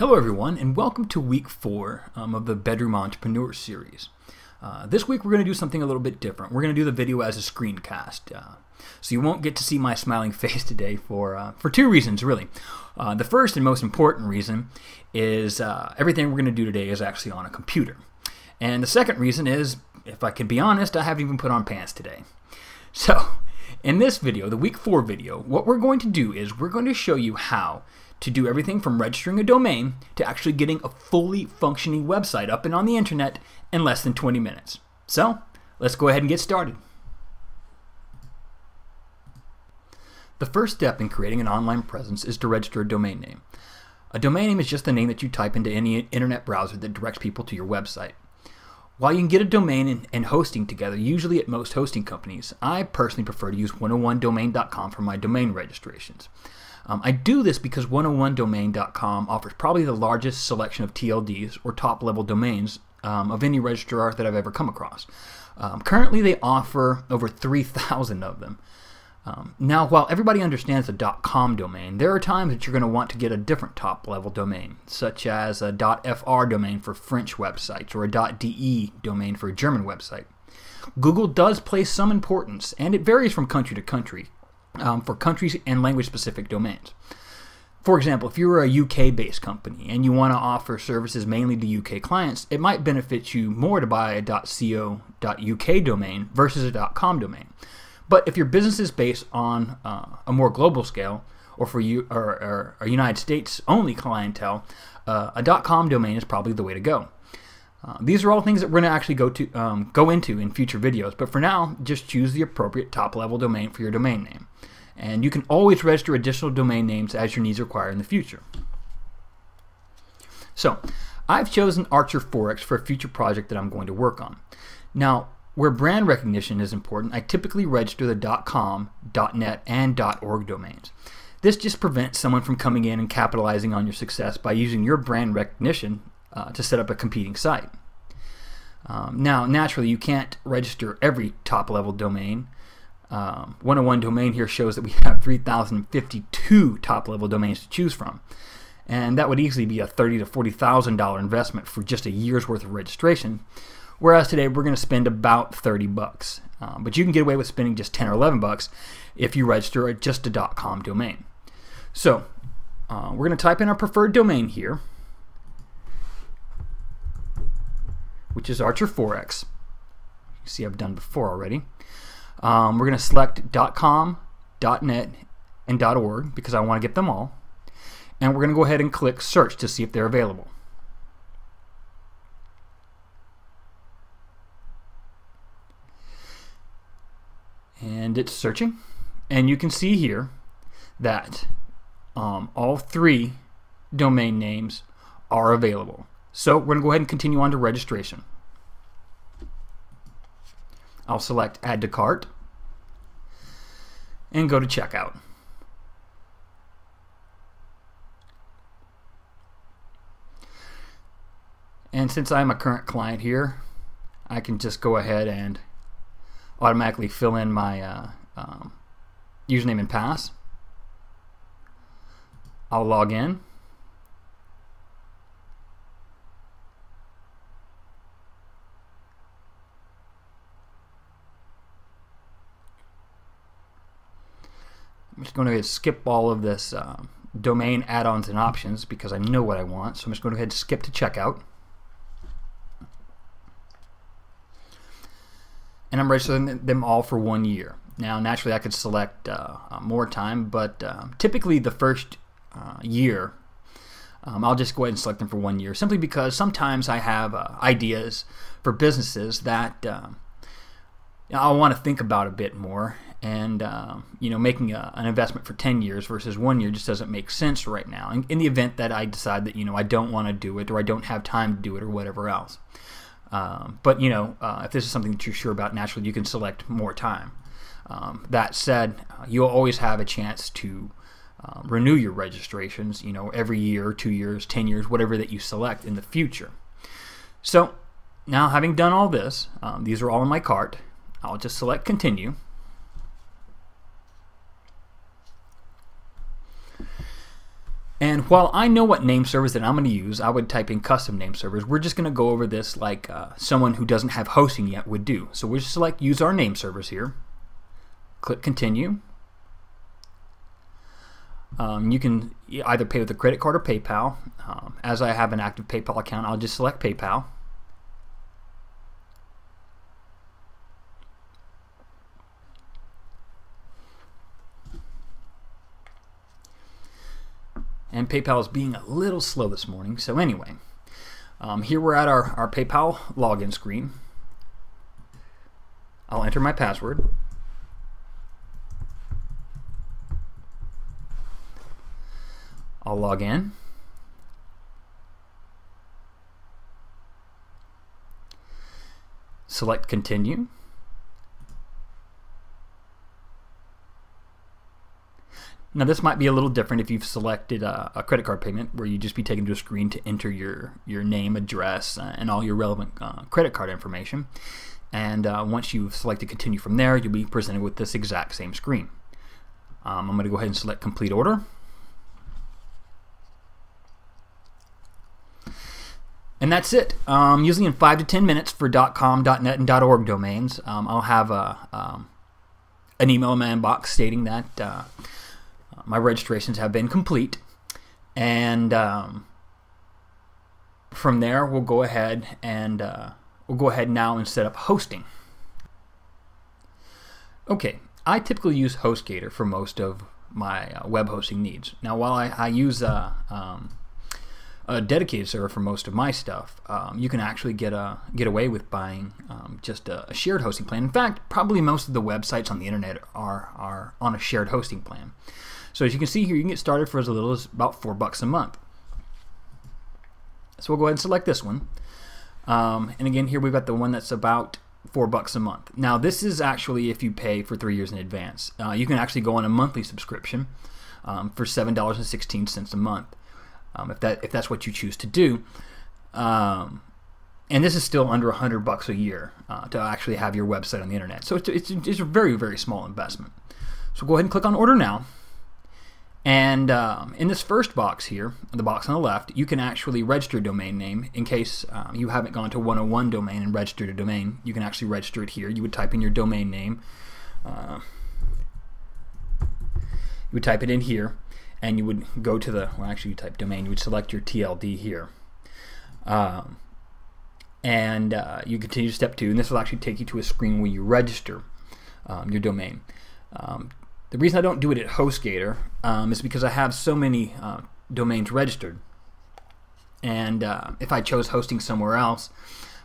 Hello everyone, and welcome to week 4 of the Bedroom Entrepreneur series. This week we're going to do something a little bit different. We're going to do the video as a screencast. So you won't get to see my smiling face today for 2 reasons, really. The first and most important reason is everything we're going to do today is actually on a computer. And the second reason is, if I can be honest, I haven't even put on pants today. So, in this video, the week 4 video, what we're going to do is we're going to show you how to do everything from registering a domain to actually getting a fully functioning website up and on the internet in less than 20 minutes. So, let's go ahead and get started. The first step in creating an online presence is to register a domain name. A domain name is just the name that you type into any internet browser that directs people to your website. While you can get a domain and hosting together, usually at most hosting companies, I personally prefer to use 101domain.com for my domain registrations. I do this because 101domain.com offers probably the largest selection of TLDs, or top-level domains, of any registrar that I've ever come across. Currently, they offer over 3,000 of them. Now, while everybody understands a .com domain, there are times that you're going to want to get a different top-level domain, such as a .fr domain for French websites or a .de domain for a German website. Google does place some importance, and it varies from country to country, for countries and language-specific domains. For example, if you're a UK-based company and you want to offer services mainly to UK clients, it might benefit you more to buy a .co.uk domain versus a .com domain. But if your business is based on a more global scale, or for you or a United States only clientele, a .com domain is probably the way to go. These are all things that we're going to actually go into in future videos, but for now, just choose the appropriate top-level domain for your domain name. And you can always register additional domain names as your needs require in the future. So, I've chosen Archer4x for a future project that I'm going to work on. Now, where brand recognition is important, I typically register the .com, .net, and .org domains. This just prevents someone from coming in and capitalizing on your success by using your brand recognition to set up a competing site. Now, naturally, you can't register every top-level domain. 101 domain here shows that we have 3,052 top-level domains to choose from. And that would easily be a $30,000 to $40,000 investment for just a year's worth of registration. Whereas today we're going to spend about $30. But you can get away with spending just $10 or $11 if you register just a .com domain. So we're going to type in our preferred domain here, which is Archer4x. You see I've done before already. We're going to select .com, .net, and .org because I want to get them all. And we're going to go ahead and click search to see if they're available. And it's searching. And you can see here that all 3 domain names are available. So we're going to go ahead and continue on to registration. I'll select Add to Cart and go to Checkout. And since I'm a current client here, I can just go ahead and automatically fill in my username and pass. I'll log in. I'm just going to skip all of this domain add-ons and options because I know what I want. So I'm just going to go ahead and skip to checkout. And I'm registering them all for 1 year. Now, naturally, I could select more time, but typically the first year, I'll just go ahead and select them for 1 year, simply because sometimes I have ideas for businesses that I want to think about a bit more. And making an investment for 10 years versus 1 year just doesn't make sense right now. In the event that I decide that I don't want to do it, or I don't have time to do it, or whatever else. But if this is something that you're sure about, naturally you can select more time. That said, you'll always have a chance to renew your registrations, every year, 2 years, 10 years, whatever that you select in the future. So now, having done all this, these are all in my cart. I'll just select Continue. And while I know what name servers that I'm going to use, I would type in custom name servers. We're just going to go over this like someone who doesn't have hosting yet would do. So we'll just select use our name servers here. Click continue. You can either pay with a credit card or PayPal. As I have an active PayPal account, I'll just select PayPal. And PayPal is being a little slow this morning. So anyway, here we're at our PayPal login screen. I'll enter my password. I'll log in. Select continue. Now this might be a little different if you've selected a credit card payment, where you just be taken to a screen to enter your name, address, and all your relevant credit card information. And once you've selected continue from there, you'll be presented with this exact same screen. I'm going to go ahead and select complete order. And that's it. Usually in 5 to 10 minutes for .com, .net, and .org domains, I'll have an email in my inbox stating that my registrations have been complete, and from there we'll go ahead now and set up hosting. Okay, I typically use HostGator for most of my web hosting needs. Now, while I use a dedicated server for most of my stuff, you can actually get away with buying just a shared hosting plan. In fact, probably most of the websites on the internet are on a shared hosting plan. So as you can see here, you can get started for as little as about $4 a month. So we'll go ahead and select this one. And again, here we've got the one that's about $4 a month. Now this is actually if you pay for 3 years in advance. You can actually go on a monthly subscription for $7.16 a month, if that's what you choose to do. And this is still under $100 a year to actually have your website on the internet. So it's a very, very small investment. So go ahead and click on Order Now. And in this first box here, the box on the left, you can actually register a domain name in case you haven't gone to 101 domain and registered a domain. You can actually register it here. You would type in your domain name. You would type it in here, and you would go to the, well, actually you type domain, you would select your TLD here. And you continue to step 2, and this will actually take you to a screen where you register your domain. The reason I don't do it at HostGator is because I have so many domains registered, and if I chose hosting somewhere else,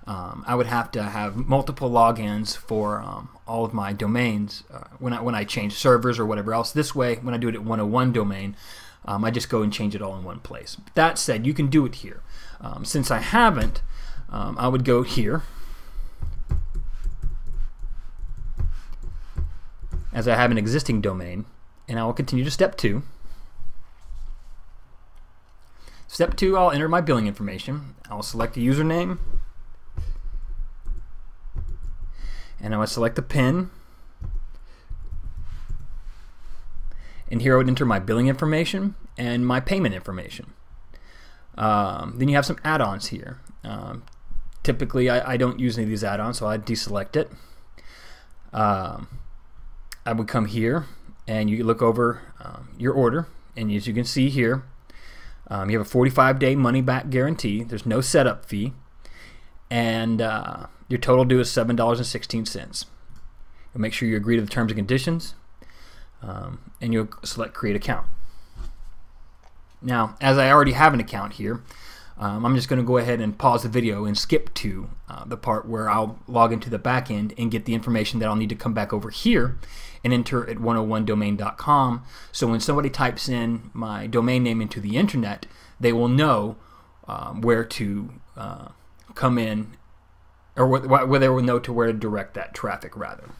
I would have to have multiple logins for all of my domains when I change servers or whatever else. This way, when I do it at 101 domain, I just go and change it all in one place. That said, you can do it here. Since I haven't, I would go here, as I have an existing domain, and I will continue to step 2. Step 2, I'll enter my billing information. I'll select a username, and I will select the PIN, and here I would enter my billing information and my payment information. Then you have some add-ons here. Typically I don't use any of these add-ons, so I deselect it. I would come here and you look over your order, and as you can see here, you have a 45-day money-back guarantee. There's no setup fee, and your total due is $7.16. You'll make sure you agree to the terms and conditions, and you'll select Create Account. Now, as I already have an account here, I'm just going to go ahead and pause the video and skip to the part where I'll log into the back end and get the information that I'll need to come back over here and enter at 101domain.com. So when somebody types in my domain name into the internet, they will know where to come in, or where they will know to where to direct that traffic rather.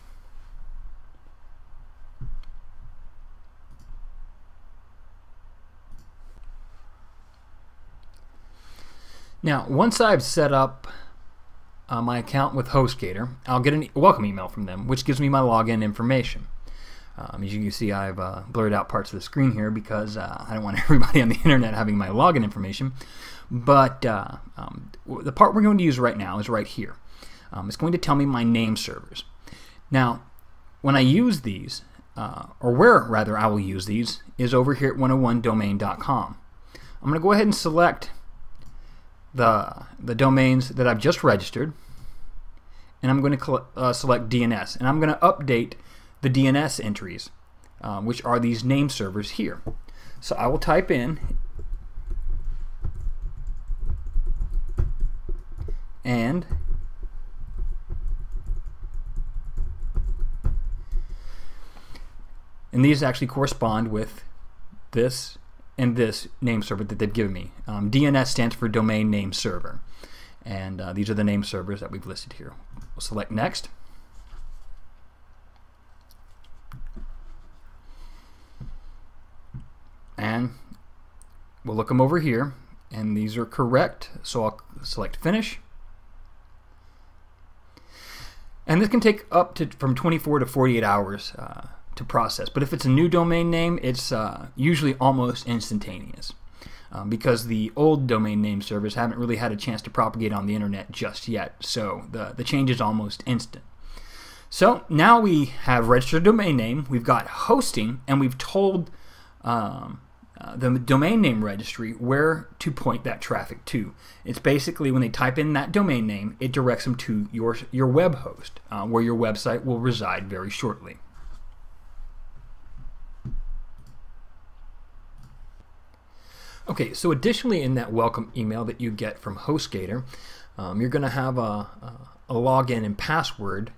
Now, once I've set up my account with HostGator, I'll get a welcome email from them, which gives me my login information. As you can see, I've blurred out parts of the screen here because I don't want everybody on the internet having my login information. But the part we're going to use right now is right here. It's going to tell me my name servers. Now, when I use these, or where rather I will use these, is over here at 101domain.com. I'm going to go ahead and select the domains that I've just registered, and I'm going to select DNS, and I'm going to update the DNS entries, which are these name servers here. So I will type in and these actually correspond with this and this name server that they've given me. DNS stands for Domain Name Server, and these are the name servers that we've listed here. We'll select Next. And we'll look them over here, and these are correct, so I'll select Finish. And this can take up to from 24 to 48 hours to process, but if it's a new domain name, it's usually almost instantaneous because the old domain name servers haven't really had a chance to propagate on the internet just yet, so the change is almost instant. So now we have registered a domain name, we've got hosting, and we've told the domain name registry where to point that traffic to. It's basically when they type in that domain name, it directs them to your web host, where your website will reside very shortly. Okay, so additionally in that welcome email that you get from HostGator, you're going to have a login and password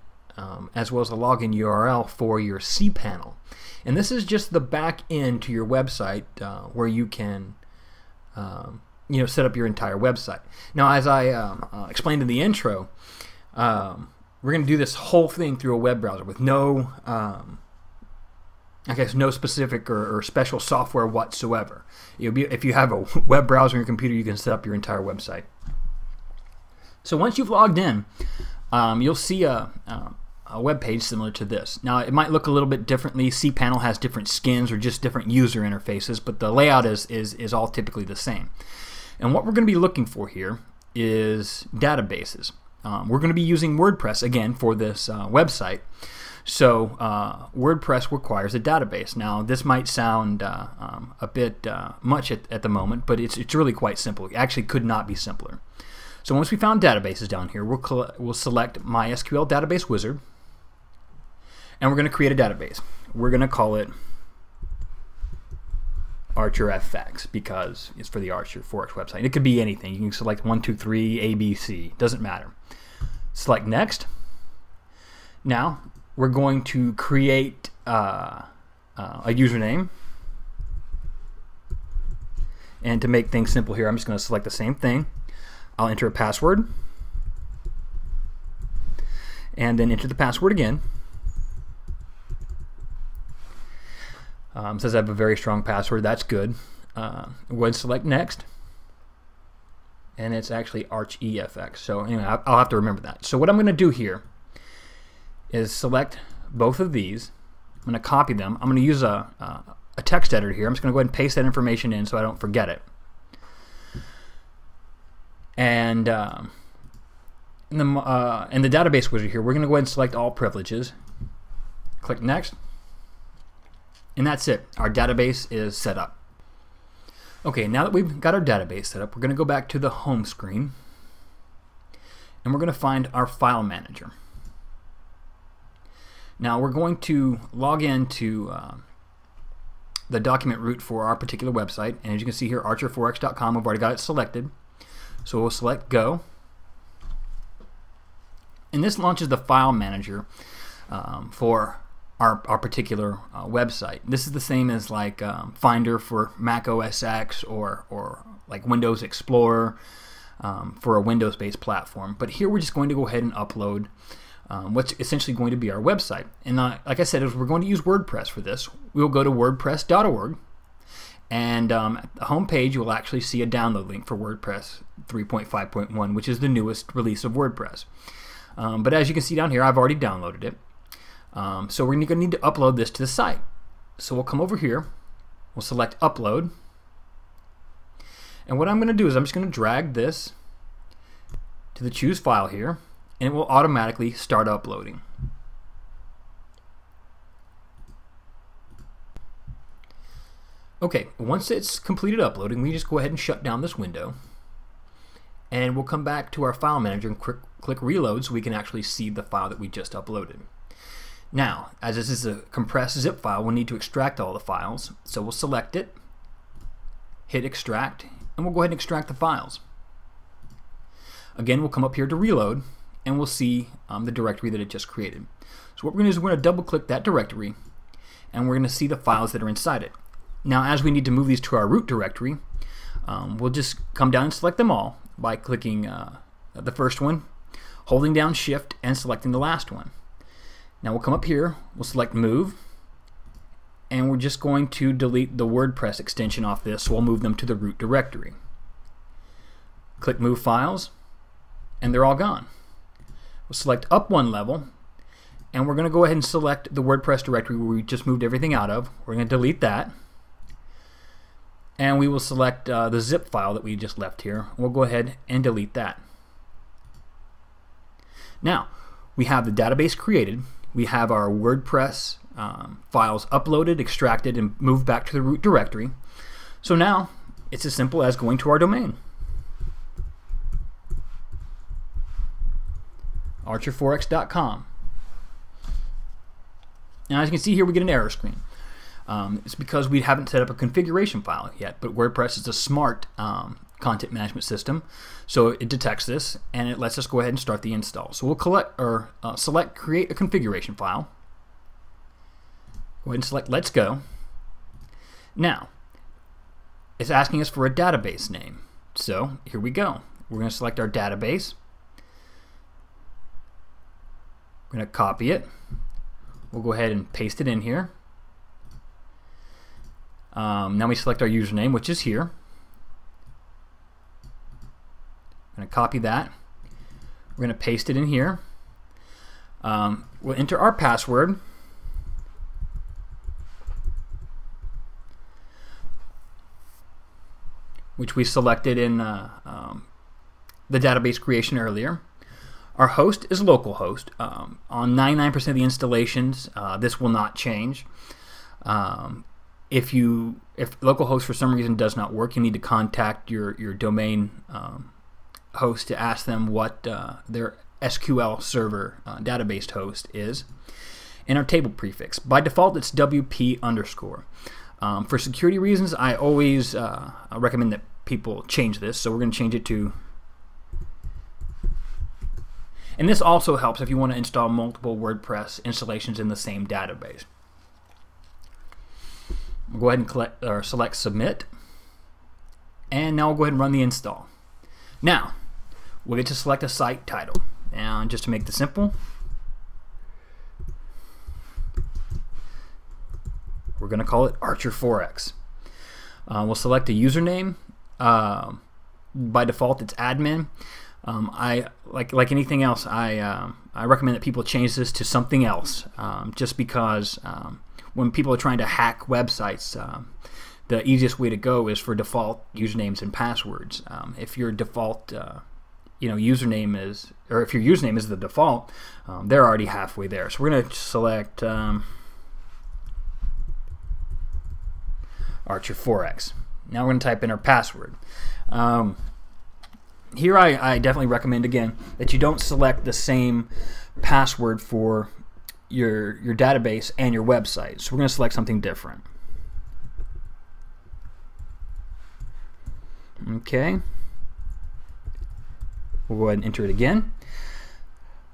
as well as a login URL for your cPanel. And this is just the back end to your website where you can set up your entire website. Now, as I explained in the intro, we're going to do this whole thing through a web browser with no no specific or special software whatsoever. If you have a web browser on your computer, you can set up your entire website. So once you've logged in, you'll see a web page similar to this. Now, it might look a little bit differently. cPanel has different skins or just different user interfaces, but the layout is all typically the same. And what we're going to be looking for here is databases. We're going to be using WordPress again for this website. So WordPress requires a database. Now, this might sound a bit much at the moment, but it's really quite simple. It actually could not be simpler. So once we found databases down here, we'll select MySQL Database Wizard, and we're going to create a database. We're going to call it ArcherFX because it's for the Archer Forex website. It could be anything. You can select 1, 2, 3, ABC. Doesn't matter. Select Next. Now, we're going to create a username. And to make things simple here, I'm just going to select the same thing. I'll enter a password. And then enter the password again. It says I have a very strong password. That's good. We'll go ahead and select Next. And it's actually ArchEFX. So anyway, I'll have to remember that. So what I'm going to do here is select both of these. I'm going to copy them. I'm going to use a text editor here. I'm just going to go ahead and paste that information in so I don't forget it. And in the database wizard here, we're going to go ahead and select all privileges. Click Next. And that's it. Our database is set up. Okay, now that we've got our database set up, we're going to go back to the home screen. And we're going to find our file manager. Now we're going to log into the document root for our particular website, and as you can see here, archerforex.com, we've already got it selected. So we'll select Go, and this launches the file manager for our particular website. This is the same as like Finder for Mac OS X or like Windows Explorer for a Windows-based platform. But here we're just going to go ahead and upload what's essentially going to be our website. And like I said, as we're going to use WordPress for this, we'll go to wordpress.org, and at the home page you'll actually see a download link for WordPress 3.5.1, which is the newest release of WordPress. But as you can see down here, I've already downloaded it. So we're going to need to upload this to the site. So we'll come over here, we'll select upload, and what I'm going to do is I'm just going to drag this to the choose file here, and it will automatically start uploading. Okay, once it's completed uploading, we just go ahead and shut down this window, and we'll come back to our file manager and click reload so we can actually see the file that we just uploaded. Now, as this is a compressed zip file, we'll need to extract all the files. So we'll select it, hit extract, and we'll go ahead and extract the files. Again, we'll come up here to reload, and we'll see the directory that it just created. So what we're going to do is we're going to double click that directory, and we're going to see the files that are inside it. Now, as we need to move these to our root directory, we'll just come down and select them all by clicking the first one, holding down shift, and selecting the last one. Now we'll come up here, we'll select move, and we're just going to delete the WordPress extension off this, so we'll move them to the root directory. Click move files, and they're all gone. We'll select up one level, and we're going to go ahead and select the WordPress directory where we just moved everything out of. We're going to delete that, and we will select the zip file that we just left here. We'll go ahead and delete that. Now we have the database created. We have our WordPress files uploaded, extracted, and moved back to the root directory. So now it's as simple as going to our domain, archer4x.com. Now, as you can see here, we get an error screen. It's because we haven't set up a configuration file yet, but WordPress is a smart content management system, so it detects this and it lets us go ahead and start the install. So we'll select create a configuration file. Go ahead and select let's go. Now it's asking us for a database name, so here we go. We're going to select our database. We're going to copy it. We'll go ahead and paste it in here. Now we select our username, which is here. I'm going to copy that. We're going to paste it in here. We'll enter our password. Which we selected in the database creation earlier. Our host is localhost. On 99% of the installations, this will not change. If localhost for some reason does not work, you need to contact your domain host to ask them what their SQL server database host is. And our table prefix. By default, it's WP_. For security reasons, I always recommend that people change this. So we're going to change it to. And this also helps if you want to install multiple WordPress installations in the same database. We'll go ahead and select submit. And now we'll go ahead and run the install. Now, we'll get to select a site title. And just to make this simple, we're going to call it Archer4x. We'll select a username. By default, it's admin. Like anything else, I recommend that people change this to something else, just because when people are trying to hack websites, the easiest way to go is for default usernames and passwords. If your default username is, or if your username is the default, they're already halfway there. So we're going to select Archer4x. Now we're going to type in our password. Here I definitely recommend, again, that you don't select the same password for your database and your website. So we're going to select something different. Okay. We'll go ahead and enter it again.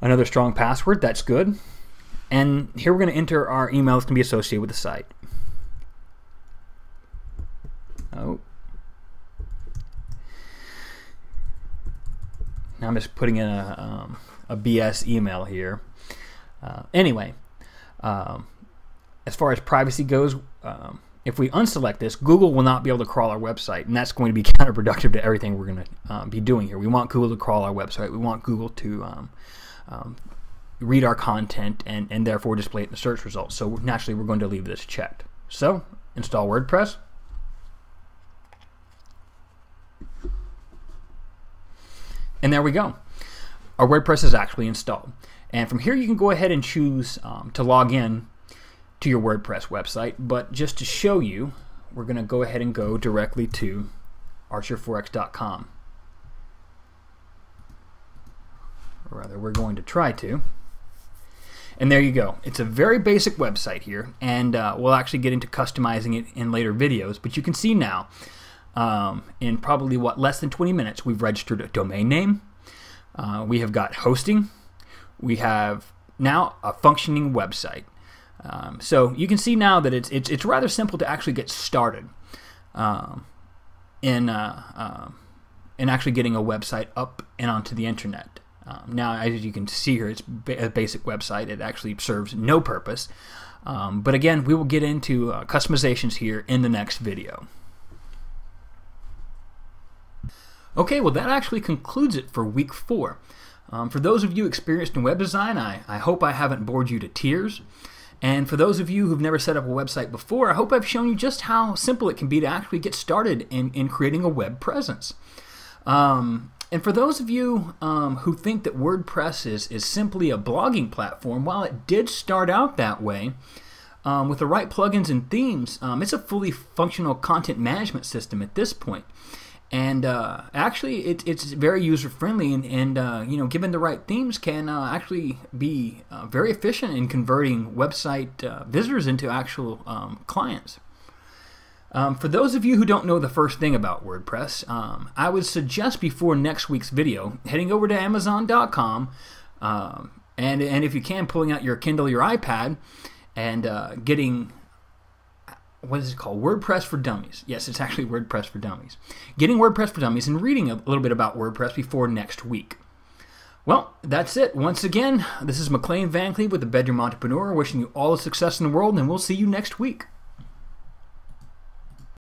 Another strong password, that's good. And here we're going to enter our email that's going to be associated with the site. Oh. Now I'm just putting in a BS email here. Anyway, as far as privacy goes, if we unselect this, Google will not be able to crawl our website, and that's going to be counterproductive to everything we're going to be doing here. We want Google to crawl our website. We want Google to read our content and therefore display it in the search results. So naturally we're going to leave this checked. So install WordPress. And there we go. Our WordPress is actually installed. And from here you can go ahead and choose to log in to your WordPress website. But just to show you, we're going to go ahead and go directly to archerforex.com. Or rather, we're going to try to. And there you go. It's a very basic website here, and we'll actually get into customizing it in later videos. But you can see now, in probably less than 20 minutes, we've registered a domain name. We have got hosting. We have now a functioning website. So you can see now that it's rather simple to actually get started in actually getting a website up and onto the internet. Now, as you can see here, it's a basic website. It actually serves no purpose. But again, we will get into customizations here in the next video. Okay, well that actually concludes it for week 4. For those of you experienced in web design, I hope I haven't bored you to tears. And for those of you who've never set up a website before, I hope I've shown you just how simple it can be to actually get started in creating a web presence. And for those of you who think that WordPress is simply a blogging platform, while it did start out that way, with the right plugins and themes, it's a fully functional content management system at this point. And actually, it's very user-friendly, and you know, given the right themes, can actually be very efficient in converting website visitors into actual clients. For those of you who don't know the first thing about WordPress, I would suggest before next week's video heading over to Amazon.com and if you can, pulling out your Kindle, your iPad, and getting, what is it called? WordPress for Dummies. Yes, it's actually WordPress for Dummies. Getting WordPress for Dummies and reading a little bit about WordPress before next week. Well, that's it. Once again, this is McLean Van Cleve with The Bedroom Entrepreneur, wishing you all the success in the world, and we'll see you next week.